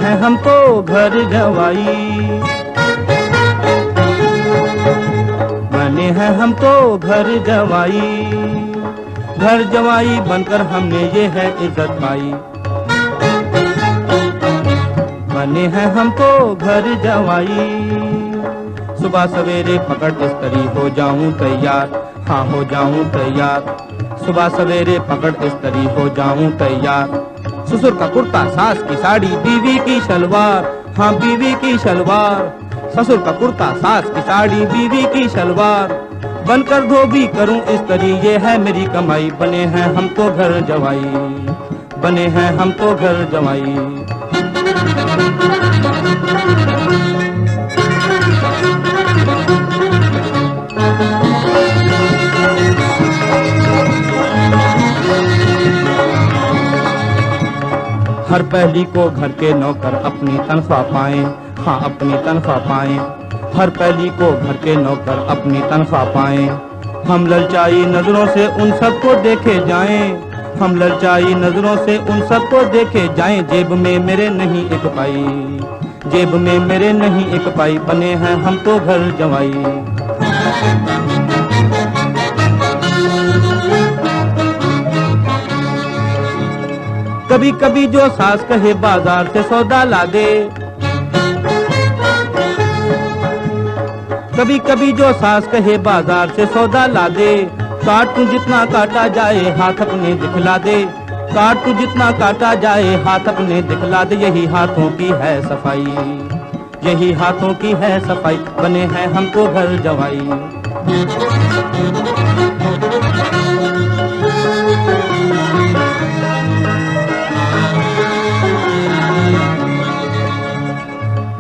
हैं हम तो घर जवाई, बने हैं हम तो घर जवाई। घर जवाई बनकर हमने ये है इज्जत पाई, बने हैं हम तो घर जवाई। सुबह सवेरे पकड़ इस्त्री हो जाऊं तैयार, हाँ हो जाऊं तैयार। सुबह सवेरे पकड़ इस्त्री हो जाऊं तैयार। ससुर का कुर्ता, सास की साड़ी, बीवी की शलवार, हाँ बीवी की शलवार। ससुर का कुर्ता, सास की साड़ी, बीवी की शलवार। बनकर धोबी करूं इस्त्री, ये है मेरी कमाई। बने हैं हम तो घर जवाई, बने हैं हम तो घर जवाई। हर पहली को घर के नौकर अपनी तनख्वाह पाएं, हाँ अपनी तनख्वाह पाएं। हर पहली को घर के नौकर अपनी तनख्वाह पाएं। हम ललचाई नजरों से उन सबको देखे जाएं, हम ललचाई नजरों से उन सबको देखे जाएं। जेब में मेरे नहीं एक पाई, जेब में मेरे नहीं एक पाई। बने हैं हम तो घर जवाई। कभी कभी जो सास कहे बाजार से सौदा ला दे, कभी कभी जो सास कहे बाजार से सौदा ला दे। काट तू जितना काटा जाए हाथ अपने दिखला दे, काट तू जितना काटा जाए हाथ अपने दिखला दे। यही हाथों की है सफाई, यही हाथों की है सफाई। बने हैं हम तो घर जवाई।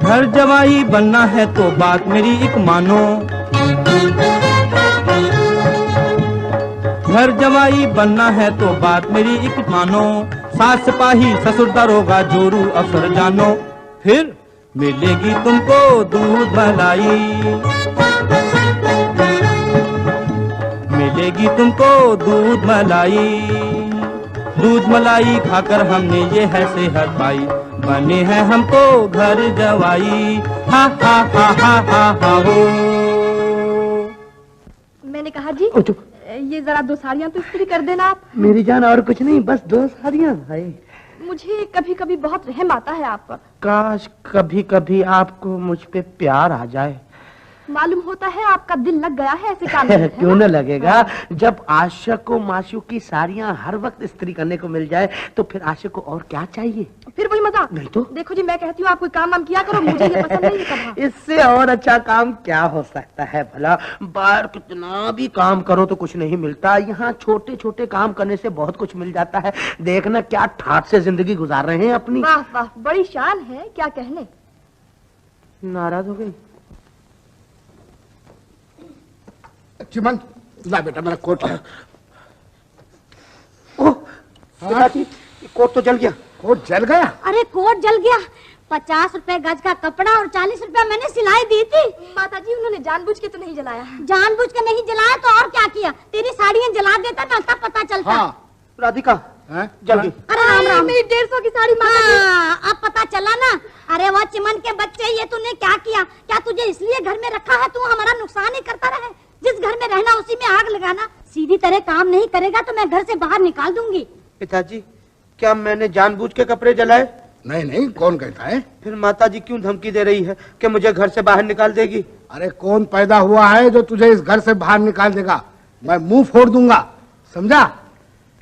घर जवाई बनना है तो बात मेरी एक मानो, घर जवाई बनना है तो बात मेरी एक मानो। सास सिपाही ससुर दरोगा जोरू अफसर जानो, फिर मिलेगी तुमको दूध मलाई, मिलेगी तुमको दूध मलाई। दूध मलाई खाकर हमने ये है सेहत पाई। बने हैं हम तो घर जवाई, हा हा हा हा हा हा हो। मैंने कहा जी ये जरा 2 साड़ियाँ तो इस्त्री कर देना आप। मेरी जान और कुछ नहीं, बस 2 साड़ियाँ भाई। मुझे कभी कभी बहुत रहम आता है आप पर। काश कभी कभी आपको मुझ पे प्यार आ जाए। मालूम होता है आपका दिल लग गया है ऐसे काम में। क्यों न लगेगा, जब आशिक को माशूक की साड़ियाँ हर वक्त इस्त्री करने को मिल जाए तो फिर आशिक को और क्या चाहिए। फिर वही मजा नहीं तो। देखो जी मैं कहती हूँ आप कोई काम किया करो, मुझे ये पसंद नहीं है। इससे और अच्छा काम क्या हो सकता है भला। बाहर कितना भी काम करो तो कुछ नहीं मिलता, यहाँ छोटे छोटे काम करने से बहुत कुछ मिल जाता है। देखना क्या ठाठ से जिंदगी गुजार रहे हैं अपनी। वाह वाह बड़ी शान है, क्या कहने। नाराज हो गई चिमन, ला बेटा मेरा कोट। ओह पिताजी, कोट तो जल गया। कोट जल गया? अरे कोट जल गया। 50 रुपए गज का कपड़ा और 40 रुपए मैंने सिलाई दी थी। माता जी उन्होंने जानबूझ के तो नहीं जलाया। जानबूझ के नहीं जलाया तो और क्या किया। तेरी साड़ियाँ जला देता ना तब पता चलता। हाँ। राधिका जल गई। अरे राम राम। मेरी 150 की साड़ी माता जी। अब पता चला ना। अरे वो चिमन के बच्चे, ये तूने क्या किया। क्या तुझे इसलिए घर में रखा है तू हमारा नुकसान ही करता रहे। जिस घर में रहना उसी में आग लगाना। सीधी तरह काम नहीं करेगा तो मैं घर से बाहर निकाल दूंगी। पिताजी क्या मैंने जानबूझ के कपड़े जलाए? नहीं नहीं, कौन कहता है। फिर माताजी क्यों धमकी दे रही है कि मुझे घर से बाहर निकाल देगी? अरे कौन पैदा हुआ है जो तुझे इस घर से बाहर निकाल देगा। मैं मुंह फोड़ दूंगा, समझा।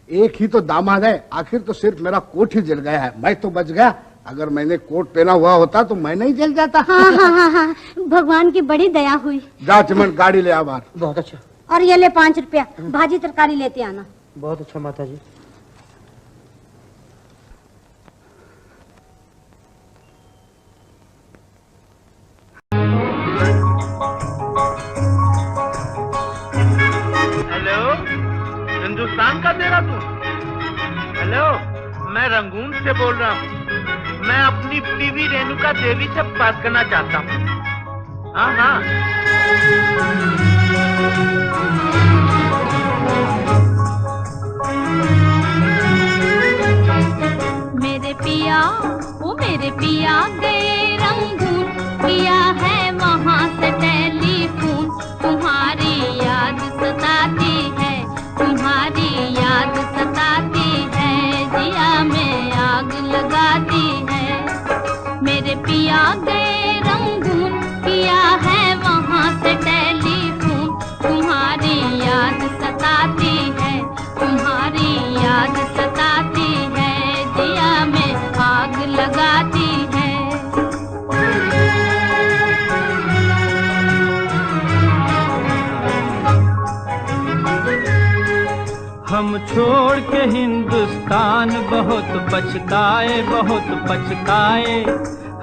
एक ही तो दामाद है, आखिर तो सिर्फ मेरा कोट ही जल गया है, मैं तो बच गया। अगर मैंने कोट पहना हुआ होता तो मैं नहीं जल जाता। हाँ हाँ हाँ हाँ, भगवान की बड़ी दया हुई। जा चिमन गाड़ी ले आ बाहर। बहुत अच्छा। और ये ले 5 रुपया, भाजी तरकारी लेते आना। बहुत अच्छा माताजी। हेलो, हिंदुस्तान का देहरादून। हेलो, मैं रंगून से बोल रहा हूँ। मैं अपनी बीवी रेणुका देवी से बात करना चाहता हूँ। हाँ हाँ। मेरे पिया, ओ मेरे मेरे पिया गए रंगून, किया है वहाँ से टेलीफोन। तुम्हारी याद सताती है, तुम्हारी याद सताती है, जिया में आग लगाती है। मेरे पिया गए रंगून, किया है वहाँ से टेलीफोन। तुम्हारी याद सताती है, तुम्हारी याद सताती है, जिया में आग लगाती है। हम छोड़ के हिंदुस्तान बहुत पछताए, बहुत पछताए।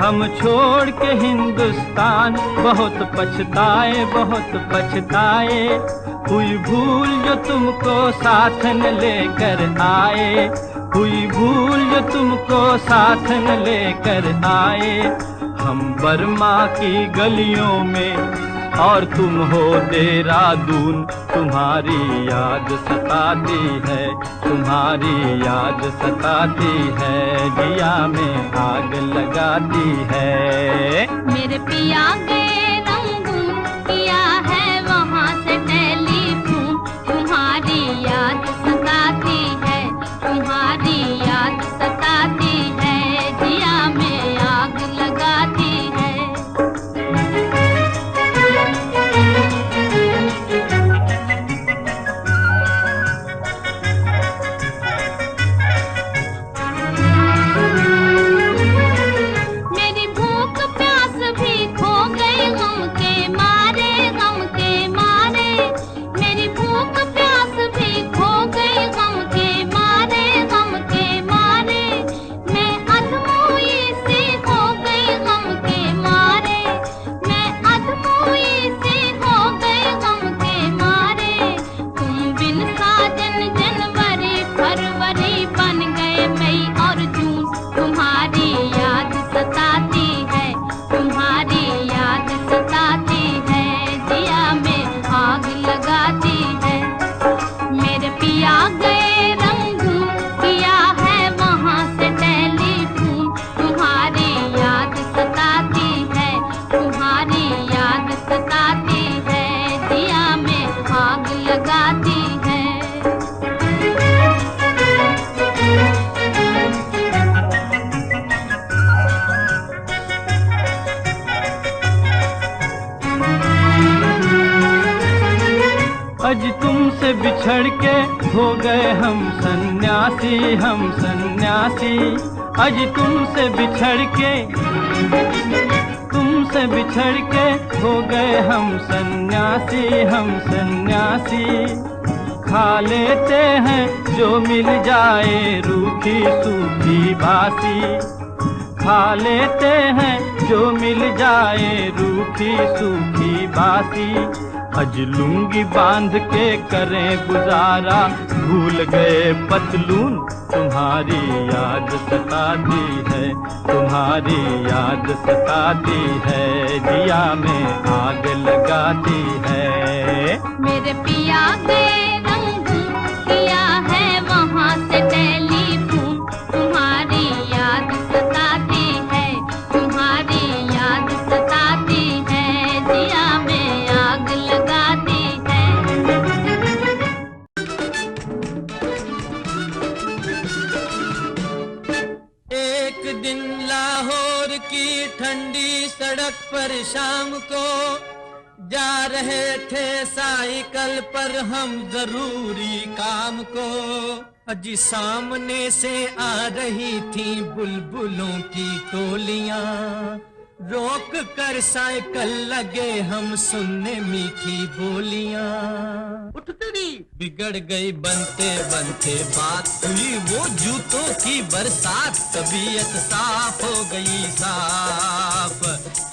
हम छोड़ के हिंदुस्तान बहुत पछताए, बहुत पछताए। हुई भूल जो तुमको साथ न लेकर आए, हुई भूल जो तुमको साथ न लेकर आए। हम बर्मा की गलियों में और तुम हो देहरादून। तुम्हारी याद सताती है, तुम्हारी याद सताती है, जिया में आग लगाती है। मेरे पिया गए रंगून, किया है वहाँ से टेलीफोन। तुम्हारी याद सताती है, तुम्हारी याद सताती है, जिया में आग लगाती है। आज तुमसे बिछड़ के हो गए हम सन्यासी, हम सन्यासी। आज तुमसे बिछड़ के हो गए हम सन्यासी, हम सन्यासी। खा लेते हैं जो मिल जाए रूखी सूखी बासी, खा लेते हैं जो मिल जाए रूखी सूखी बासी। अज लुंगी बांध के करें गुजारा, भूल गए पतलून। तुम्हारी याद सताती है, तुम्हारी याद सताती है, जिया में आग लगाती है। मेरे पिया गए रंगून, किया है वहाँ से टेलीफोन। तुम्हारी याद सताती है, तुम्हारी याद सताती है, जिया में आग लगाती है। एक दिन लाहौर की ठंडी सड़क पर शाम को जा रहे थे साइकिल पर हम जरूरी काम को। अजी सामने से आ रही थी बुलबुलों की टोलियां, रोक कर साइकिल लगे हम सुनने मीठी बोलियां। उठ तेरी बिगड़ गई बनते बनते बात, हुई वो जूतों की बरसात। तबीयत साफ हो गई साफ,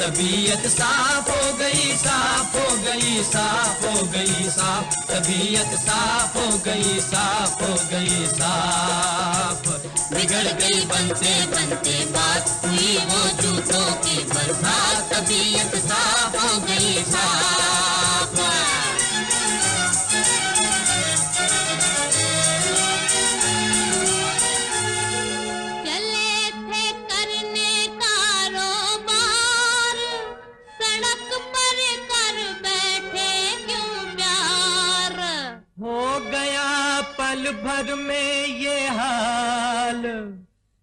तबीयत साफ हो गई, साफ हो गई, साफ हो गई साफ। तबीयत साफ हो गई, साफ हो गई साफ। बिगड़ गई बनते बनते बात, हुई वो जूतों की बरसात। तबीयत साफ हो गई साफ। चले थे करने घर में ये हाल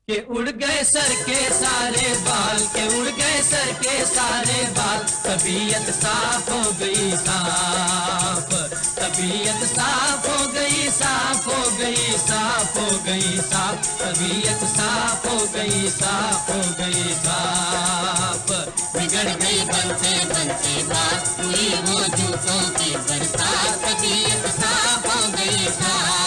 के उड़ गए सर के सारे बाल, के उड़ गए सर के सारे बाल। तबीयत साफ हो गई साफ, तबीयत साफ हो गई, साफ हो गई, साफ हो गई साफ। तबीयत साफ हो गई, साफ हो गई साफ। बिगड़ गई बनते बनते बात, हुई वो जूतों की बरसात। तबीयत साफ हो गई साफ।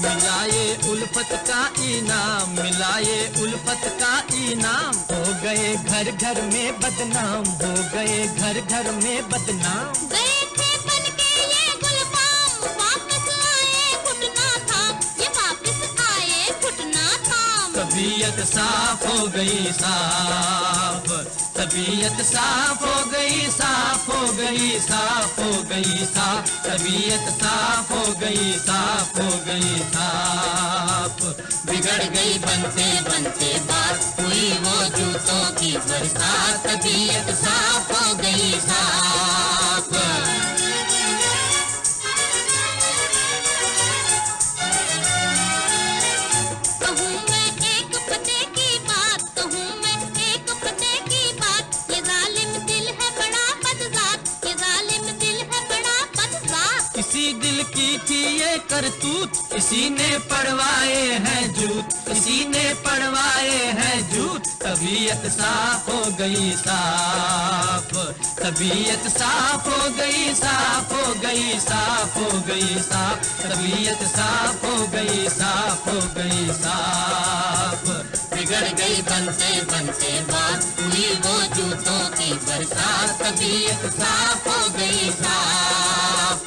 मिलाए उल्फत का इनाम, मिलाए उल्फत का इनाम। हो गए घर घर में बदनाम, हो गए घर घर में बदनाम। गए थे बन के ये गुलफाम, वापस आए घुटना थाम, ये वापस आए घुटना थाम। तबीयत साफ हो गई साफ, तबीयत साफ हो गई, साफ हो गई, साफ हो गई साफ। तबीयत साफ हो गई, साफ हो गई साफ। बिगड़ गई बनते बनते बात, हुई वो जूतों की बरसात। तबीयत साफ हो गई साफ। कहूँ मैं एक पते की बात, कहूँ मैं एक पते की बात। ये जालिम दिल है बड़ा बदजात, ये जालिम दिल है बड़ा बदजात। इसी दिल की थी ये करतूत, इसी ने पड़वाए हैं जूत, इसी ने पड़वाए हैं जूत। तबीयत साफ हो गई साफ, तबीयत साफ हो गई, साफ हो गई, साफ हो गई साफ। तबीयत साफ हो गई, साफ हो गई साफ। बिगड़ गई बनते बनते बात, हुई वो जूतों की बरसात। तबीयत साफ हो गई साफ।